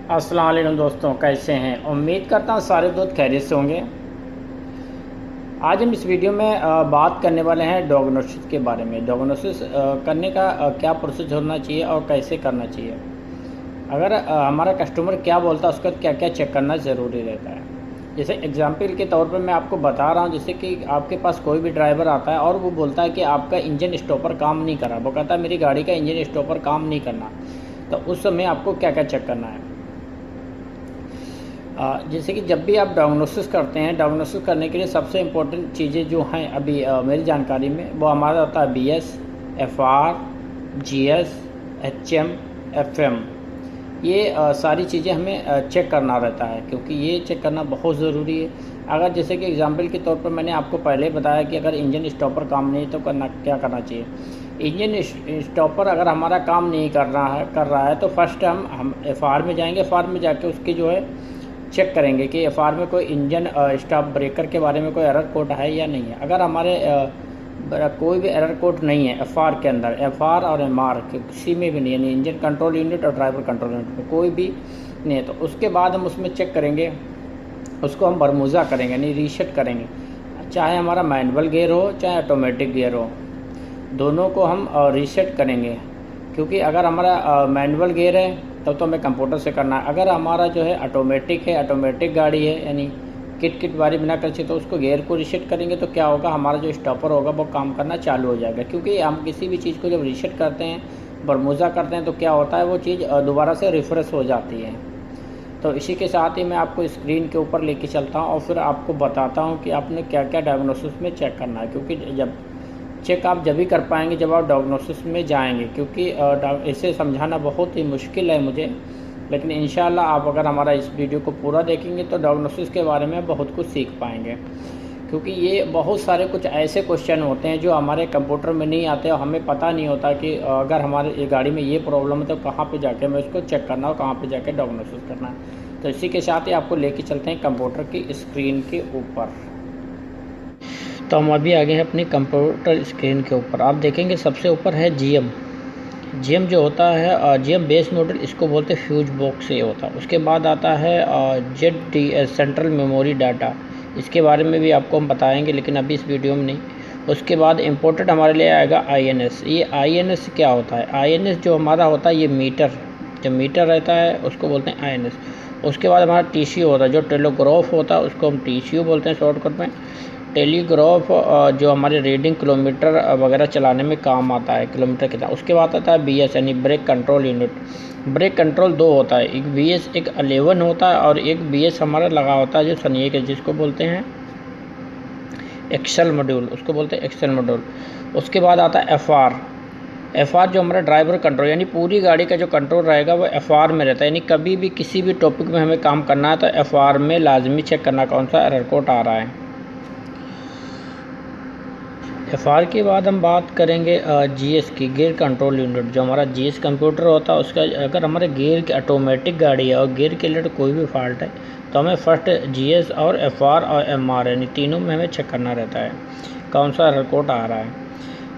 अस्सलाम वालेकुम दोस्तों, कैसे हैं। उम्मीद करता हूँ सारे दोस्त खैरियत से होंगे। आज हम इस वीडियो में बात करने वाले हैं डायग्नोसिस के बारे में। डायग्नोसिस करने का क्या प्रोसेस होना चाहिए और कैसे करना चाहिए। अगर हमारा कस्टमर क्या बोलता है उसका क्या क्या चेक करना ज़रूरी रहता है। जैसे एग्जांपल के तौर पर मैं आपको बता रहा हूँ, जैसे कि आपके पास कोई भी ड्राइवर आता है और वो बोलता है कि आपका इंजन स्टॉपर काम नहीं कर रहा। वो कहता है मेरी गाड़ी का इंजन स्टॉपर काम नहीं करना, तो उस समय आपको क्या क्या चेक करना है। जैसे कि जब भी आप डायग्नोसिस करते हैं, डायग्नोसिस करने के लिए सबसे इम्पोर्टेंट चीज़ें जो हैं अभी मेरी जानकारी में, वो हमारा होता है BS, FR, GS, HM, FM। ये सारी चीज़ें हमें चेक करना रहता है, क्योंकि ये चेक करना बहुत ज़रूरी है। अगर जैसे कि एग्जांपल के तौर पर मैंने आपको पहले बताया कि अगर इंजन स्टॉपर काम नहीं तो क्या करना चाहिए। इंजन स्टॉपर अगर हमारा काम नहीं कर रहा है तो फर्स्ट हम FR में जाएंगे। FR में जाके उसकी जो है चेक करेंगे कि FR में कोई इंजन स्टॉप ब्रेकर के बारे में कोई एरर कोड है या नहीं है। अगर हमारे कोई भी एरर कोड नहीं है FR के अंदर, FR और MR किसी में भी नहीं, यानी इंजन कंट्रोल यूनिट और ड्राइवर कंट्रोल यूनिट में कोई भी नहीं है, तो उसके बाद हम उसमें चेक करेंगे, उसको हम बरमूजा करेंगे यानी रीसेट करेंगे। चाहे हमारा मैनुअल गियर हो चाहे ऑटोमेटिक गियर हो, दोनों को हम रीसेट करेंगे। क्योंकि अगर हमारा मैनुअल गियर है तब तो हमें कंप्यूटर से करना है। अगर हमारा जो है ऑटोमेटिक है, ऑटोमेटिक गाड़ी है, यानी किट बारी बिना कर, तो उसको गियर को रीसेट करेंगे तो क्या होगा, हमारा जो स्टॉपर होगा वो काम करना चालू हो जाएगा। क्योंकि हम किसी भी चीज़ को जब रीसेट करते हैं, बरमूजा करते हैं, तो क्या होता है, वो चीज़ दोबारा से रिफ्रेश हो जाती है। तो इसी के साथ ही मैं आपको स्क्रीन के ऊपर लेके चलता हूँ और फिर आपको बताता हूँ कि आपने क्या क्या डायग्नोसिस में चेक करना है। क्योंकि जब चेक आप जब ही कर पाएंगे जब आप डायग्नोसिस में जाएंगे। क्योंकि इसे समझाना बहुत ही मुश्किल है मुझे, लेकिन इंशाल्लाह आप अगर हमारा इस वीडियो को पूरा देखेंगे तो डायग्नोसिस के बारे में बहुत कुछ सीख पाएंगे। क्योंकि ये बहुत सारे कुछ ऐसे क्वेश्चन होते हैं जो हमारे कंप्यूटर में नहीं आते और हमें पता नहीं होता कि अगर हमारे ये गाड़ी में ये प्रॉब्लम है तो कहाँ पे जाके हमें उसको चेक करना है, कहाँ पे जाके डायग्नोसिस करना है। तो इसी के साथ ही आपको लेके चलते हैं कंप्यूटर की स्क्रीन के ऊपर। तो हम अभी आ गए हैं अपनी कंप्यूटर स्क्रीन के ऊपर। आप देखेंगे सबसे ऊपर है GM जो होता है GM बेस मॉडल, इसको बोलते हैं फ्यूज बॉक्स ये होता है। उसके बाद आता है ZTS सेंट्रल मेमोरी डाटा, इसके बारे में भी आपको हम बताएंगे लेकिन अभी इस वीडियो में नहीं। उसके बाद इम्पोर्टेंट हमारे लिए आएगा INS। ये INS क्या होता है, INS जो हमारा होता है ये मीटर, जो मीटर रहता है उसको बोलते हैं INS। उसके बाद हमारा TCU होता है, जो टेलीग्राफ होता है उसको हम TCU बोलते हैं शॉर्टकट में। टेलीग्राफ जो हमारे रीडिंग किलोमीटर वगैरह चलाने में काम आता है, किलोमीटर कितना। उसके बाद आता है BS यानी brake control unit. Brake control दो होता है, एक BS एक 11 होता है और एक BS हमारा लगा होता है जो सनिए के, जिसको बोलते हैं एक्सल मॉड्यूल, उसको बोलते हैं एक्सल मॉड्यूल। उसके बाद आता है FR जो हमारा ड्राइवर कंट्रोल, यानी पूरी गाड़ी का जो कंट्रोल रहेगा वो FR में रहता है। यानी कभी भी किसी भी टॉपिक में हमें काम करना है तो FR में लाजमी चेक करना कौन सा एरर कोड आ रहा है। FR के बाद हम बात करेंगे GS की, गियर कंट्रोल यूनिट। जो हमारा GS कंप्यूटर होता है उसका, अगर हमारे गियर की ऑटोमेटिक गाड़ी है और गियर के रिलेटेड कोई भी फॉल्ट है तो हमें फर्स्ट GS और FR और MR यानी तीनों में हमें चेक करना रहता है कौन सा एरर कोड आ रहा है।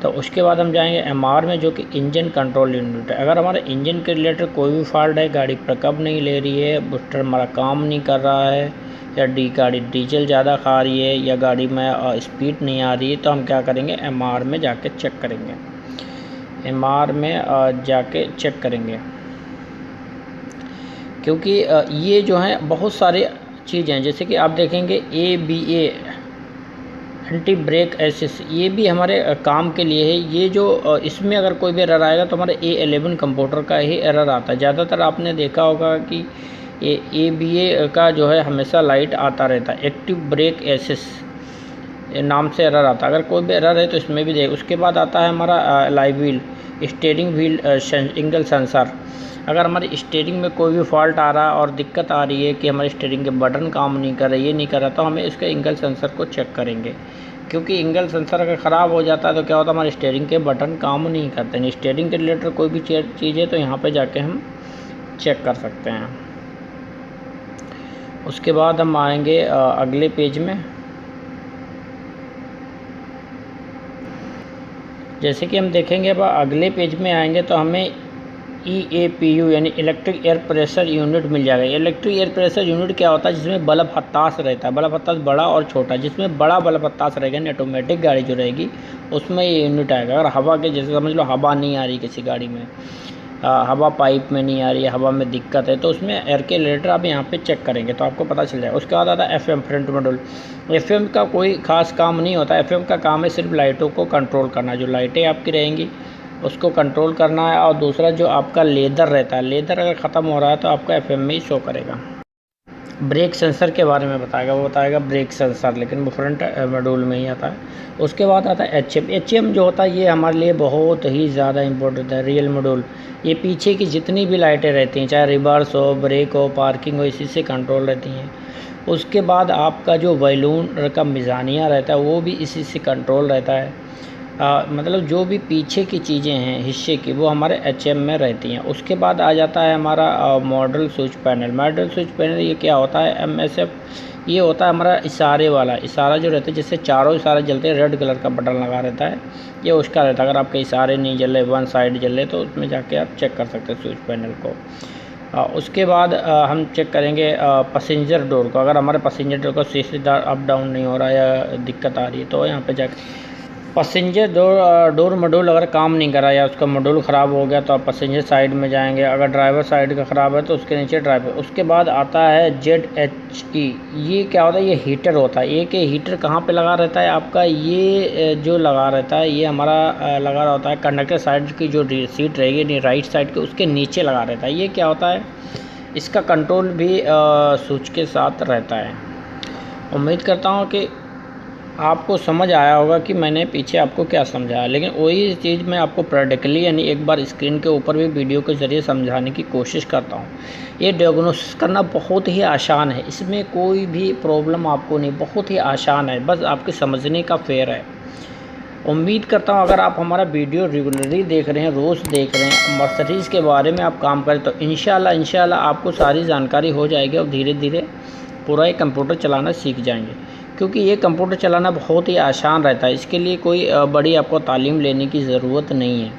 तो उसके बाद हम जाएंगे MR में, जो कि इंजन कंट्रोल यूनिट है। अगर हमारे इंजन के रिलेटेड कोई भी फॉल्ट है, गाड़ी पिकअप नहीं ले रही है, बूस्टर हमारा काम नहीं कर रहा है, या गाड़ी डीजल ज़्यादा खा रही है, या गाड़ी में स्पीड नहीं आ रही है, तो हम क्या करेंगे, MR में जाके चेक करेंगे। MR में जाके चेक करेंगे। क्योंकि ये जो है बहुत सारी चीज़ें हैं, जैसे कि आप देखेंगे ABA एंटी ब्रेक एसिस्ट, ये भी हमारे काम के लिए है। ये जो इसमें अगर कोई भी एरर आएगा तो हमारे A11 कंप्यूटर का ही एरर आता है। ज़्यादातर आपने देखा होगा कि ABA का जो है हमेशा लाइट आता रहता है, एक्टिव ब्रेक एसिस्ट नाम से एरर आता है। अगर कोई भी एरर है तो इसमें भी देख। उसके बाद आता है हमारा live wheel, steering wheel angle sensor. अगर हमारी स्टीयरिंग में कोई भी फॉल्ट आ रहा है और दिक्कत आ रही है कि हमारे स्टीयरिंग के बटन काम नहीं कर रहे, ये नहीं कर रहा, तो हमें इसके एंगल सेंसर को चेक करेंगे। क्योंकि एंगल सेंसर अगर ख़राब हो जाता है तो क्या होता है, हमारे स्टीयरिंग के बटन काम नहीं करते। नहीं, स्टीयरिंग के रिलेटेड कोई भी चीज़ है तो यहाँ पे जाके हम चेक कर सकते हैं। उसके बाद हम आएंगे अगले पेज में। जैसे कि हम देखेंगे अब अगले पेज में आएंगे तो हमें EAPU यानी इलेक्ट्रिक एयर प्रेशर यूनिट मिल जाएगा। इलेक्ट्रिक एयर प्रेशर यूनिट क्या होता है, जिसमें बल्ब हत्ताश रहता है, बल्ब हत्ताश बड़ा और छोटा, जिसमें बड़ा बल्ब हत्ताश रहेगा यानी ऑटोमेटिक गाड़ी जो रहेगी उसमें ये यूनिट आएगा। अगर हवा के, जैसे समझ लो हवा नहीं आ रही किसी गाड़ी में, हवा पाइप में नहीं आ रही है, हवा में दिक्कत है, तो उसमें एयर के रेगुलेटर आप यहाँ पे चेक करेंगे तो आपको पता चल जाएगा। उसके बाद आता है FM फ्रंट मॉड्यूल। FM का कोई ख़ास काम नहीं होता, FM का काम है सिर्फ लाइटों को कंट्रोल करना, जो लाइटें आपकी रहेंगी उसको कंट्रोल करना है। और दूसरा जो आपका लेदर रहता है, लेदर अगर ख़त्म हो रहा है तो आपका FM में ही शो करेगा। ब्रेक सेंसर के बारे में बताएगा, वो बताएगा ब्रेक सेंसर, लेकिन वो फ्रंट मॉड्यूल में ही आता है। उसके बाद आता है HM जो होता है ये हमारे लिए बहुत ही ज़्यादा इंपॉर्टेंट है। रियल मॉड्यूल, ये पीछे की जितनी भी लाइटें रहती हैं, चाहे रिवर्स हो, ब्रेक हो, पार्किंग हो, इसी से कंट्रोल रहती हैं। उसके बाद आपका जो बैलून का मिज़ानिया रहता है वो भी इसी से कंट्रोल रहता है। मतलब जो भी पीछे की चीज़ें हैं हिस्से की, वो हमारे HM में रहती हैं। उसके बाद आ जाता है हमारा model switch panel. Model switch panel ये क्या होता है, MSF, ये होता है हमारा इशारे वाला, इशारा जो रहता है जिससे चारों इशारे जलते हैं, रेड कलर का बटन लगा रहता है, ये उसका रहता है। अगर आपके इशारे नहीं जले, वन साइड जले, तो उसमें जाके आप चेक कर सकते हैं स्विच पैनल को। उसके बाद हम चेक करेंगे पैसेंजर डोर को। अगर हमारे पैसेंजर डोर को सीधा अप डाउन नहीं हो रहा है या दिक्कत आ रही है तो यहाँ पे जाकर पैसेंजर डोर मॉड्यूल अगर काम नहीं कर रहा या उसका मॉड्यूल ख़राब हो गया तो आप पैसेंजर साइड में जाएंगे। अगर ड्राइवर साइड का ख़राब है तो उसके नीचे ड्राइवर। उसके बाद आता है ZHE। ये क्या होता है, ये हीटर होता है। एक हीटर कहाँ पे लगा रहता है आपका, ये जो लगा रहता है ये हमारा लगा रहा होता है कंडक्टर साइड की जो सीट रहेगी राइट साइड के, उसके नीचे लगा रहता है। ये क्या होता है, इसका कंट्रोल भी स्विच के साथ रहता है। उम्मीद करता हूँ कि आपको समझ आया होगा कि मैंने पीछे आपको क्या समझाया, लेकिन वही चीज़ मैं आपको प्रैक्टिकली यानी एक बार स्क्रीन के ऊपर भी वीडियो के ज़रिए समझाने की कोशिश करता हूँ। ये डायग्नोसिस करना बहुत ही आसान है, इसमें कोई भी प्रॉब्लम आपको नहीं, बहुत ही आसान है, बस आपके समझने का फेर है। उम्मीद करता हूँ अगर आप हमारा वीडियो रेगुलरली देख रहे हैं, रोज़ देख रहे हैं, मर्सिडीज़ के बारे में आप काम करें तो इंशाल्लाह आपको सारी जानकारी हो जाएगी और धीरे धीरे पूरा ये कंप्यूटर चलाना सीख जाएंगे। क्योंकि ये कंप्यूटर चलाना बहुत ही आसान रहता है, इसके लिए कोई बड़ी आपको तालीम लेने की ज़रूरत नहीं है।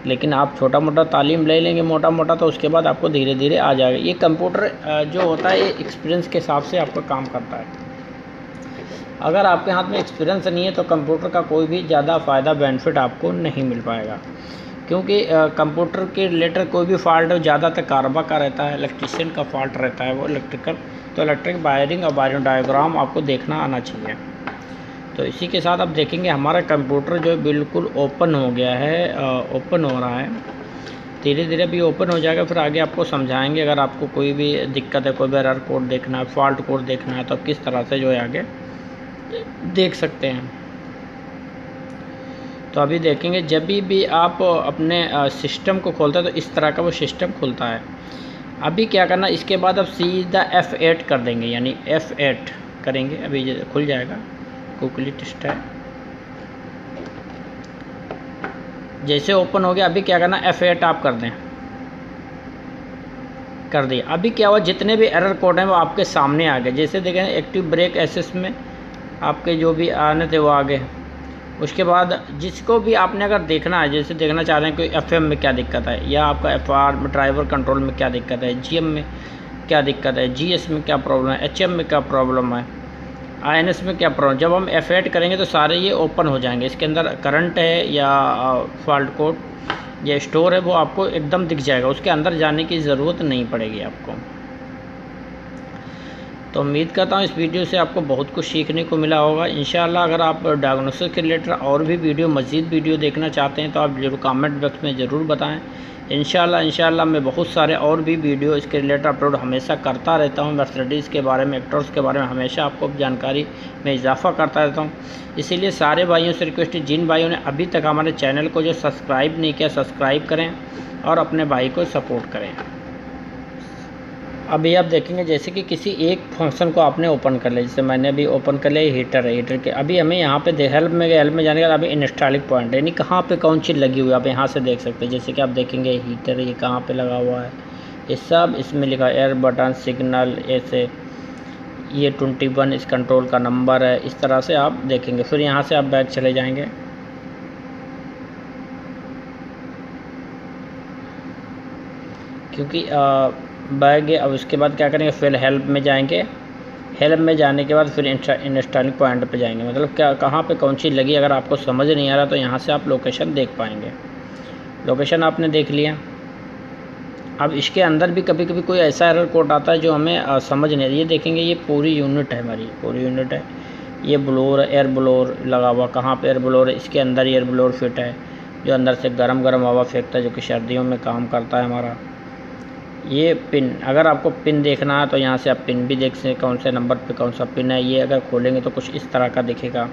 लेकिन आप छोटा मोटा तालीम ले लेंगे, मोटा मोटा, तो उसके बाद आपको धीरे धीरे आ जाएगा। ये कंप्यूटर जो होता है ये एक्सपीरियंस के हिसाब से आपका काम करता है। अगर आपके हाथ में एक्सपीरियंस नहीं है तो कंप्यूटर का कोई भी ज़्यादा फ़ायदा बेनिफिट आपको नहीं मिल पाएगा। क्योंकि कंप्यूटर के रिलेटेड कोई भी फॉल्ट ज़्यादातर कारबा का रहता है, इलेक्ट्रीशियन का फॉल्ट रहता है वो इलेक्ट्रिकल, तो इलेक्ट्रिक वायरिंग और वायरिंग डायग्राम आपको देखना आना चाहिए। तो इसी के साथ आप देखेंगे हमारा कंप्यूटर जो बिल्कुल ओपन हो गया है, ओपन हो रहा है, धीरे धीरे भी ओपन हो जाएगा। फिर आगे आपको समझाएंगे। अगर आपको कोई भी दिक्कत है, कोई भी एरर कोड देखना है, फॉल्ट कोड देखना है, तो किस तरह से जो है आगे देख सकते हैं। तो अभी देखेंगे जब भी आप अपने सिस्टम को खोलते हैं तो इस तरह का वो सिस्टम खुलता है। अभी क्या करना, इसके बाद आप सीधा F8 कर देंगे, यानी F8 करेंगे, अभी खुल जाएगा। क्विकली टेस्ट है, जैसे ओपन हो गया। अभी क्या करना, F8 आप कर दें, कर दिया। अभी क्या हुआ, जितने भी एरर कोड हैं वो आपके सामने आ गए। जैसे देखें एक्टिव ब्रेक एसेस में आपके जो भी आने थे वो आ गए। उसके बाद जिसको भी आपने अगर देखना है, जैसे देखना चाह रहे हैं कि FM में क्या दिक्कत है, या आपका FR में ड्राइवर कंट्रोल में क्या दिक्कत है, GM में क्या दिक्कत है, GS में क्या प्रॉब्लम है, HM में क्या प्रॉब्लम है, INS में क्या प्रॉब्लम, जब हम F8 करेंगे तो सारे ये ओपन हो जाएंगे। इसके अंदर करंट है या फॉल्ट कोड या स्टोर है वो आपको एकदम दिख जाएगा, उसके अंदर जाने की ज़रूरत नहीं पड़ेगी आपको। तो उम्मीद करता हूँ इस वीडियो से आपको बहुत कुछ सीखने को मिला होगा। इंशाल्लाह अगर आप डायग्नोसिस के रिलेटेड और भी मज़ीद वीडियो देखना चाहते हैं तो आप जरूर कमेंट बॉक्स में ज़रूर बताएं। इंशाल्लाह मैं बहुत सारे और भी वीडियो इसके रिलेटेड अपलोड हमेशा करता रहता हूँ। मर्सिडीज़ के बारे में, एक्टर्स के बारे में हमेशा आपको जानकारी में इजाफा करता रहता हूँ। इसीलिए सारे भाइयों से रिक्वेस्ट है, जिन भाइयों ने अभी तक हमारे चैनल को जो सब्सक्राइब नहीं किया, सब्सक्राइब करें और अपने भाई को सपोर्ट करें। अभी आप देखेंगे जैसे कि किसी एक फंक्शन को आपने ओपन कर लिया, जैसे मैंने अभी ओपन कर लिया, हीटर है, हीटर के अभी हमें यहाँ पे हेल्प में जाने के बाद अभी इंस्टॉलिंग पॉइंट यानी कहाँ पे कौन चीज़ लगी हुई है आप यहाँ से देख सकते हैं। जैसे कि आप देखेंगे हीटर ये कहाँ पे लगा हुआ है, ये सब इसमें लिखा है, एयर बटन, सिग्नल, ऐसे ये 21 इस कंट्रोल का नंबर है। इस तरह से आप देखेंगे। फिर यहाँ से आप बैक चले जाएँगे, क्योंकि बैग। अब इसके बाद क्या करेंगे, फिर हेल्प में जाएंगे। हेल्प में जाने के बाद फिर इंस्टॉलिंग पॉइंट पे जाएंगे, मतलब क्या कहाँ पे कौन सी लगी। अगर आपको समझ नहीं आ रहा तो यहाँ से आप लोकेशन देख पाएंगे। लोकेशन आपने देख लिया। अब इसके अंदर भी कभी कभी कोई ऐसा एरर कोड आता है जो हमें समझ नहीं आता। ये देखेंगे, ये पूरी यूनिट है हमारी, पूरी यूनिट है। ये ब्लोर, एयर ब्लोर लगा हुआ, कहाँ पे एयर ब्लोर है, इसके अंदर एयर ब्लोर फिट है जो अंदर से गरम गरम हवा फेंकता है, जो कि सर्दियों में काम करता है हमारा। ये पिन, अगर आपको पिन देखना है तो यहाँ से आप पिन भी देख सकते, कौन से नंबर पे कौन सा पिन है। ये अगर खोलेंगे तो कुछ इस तरह का दिखेगा।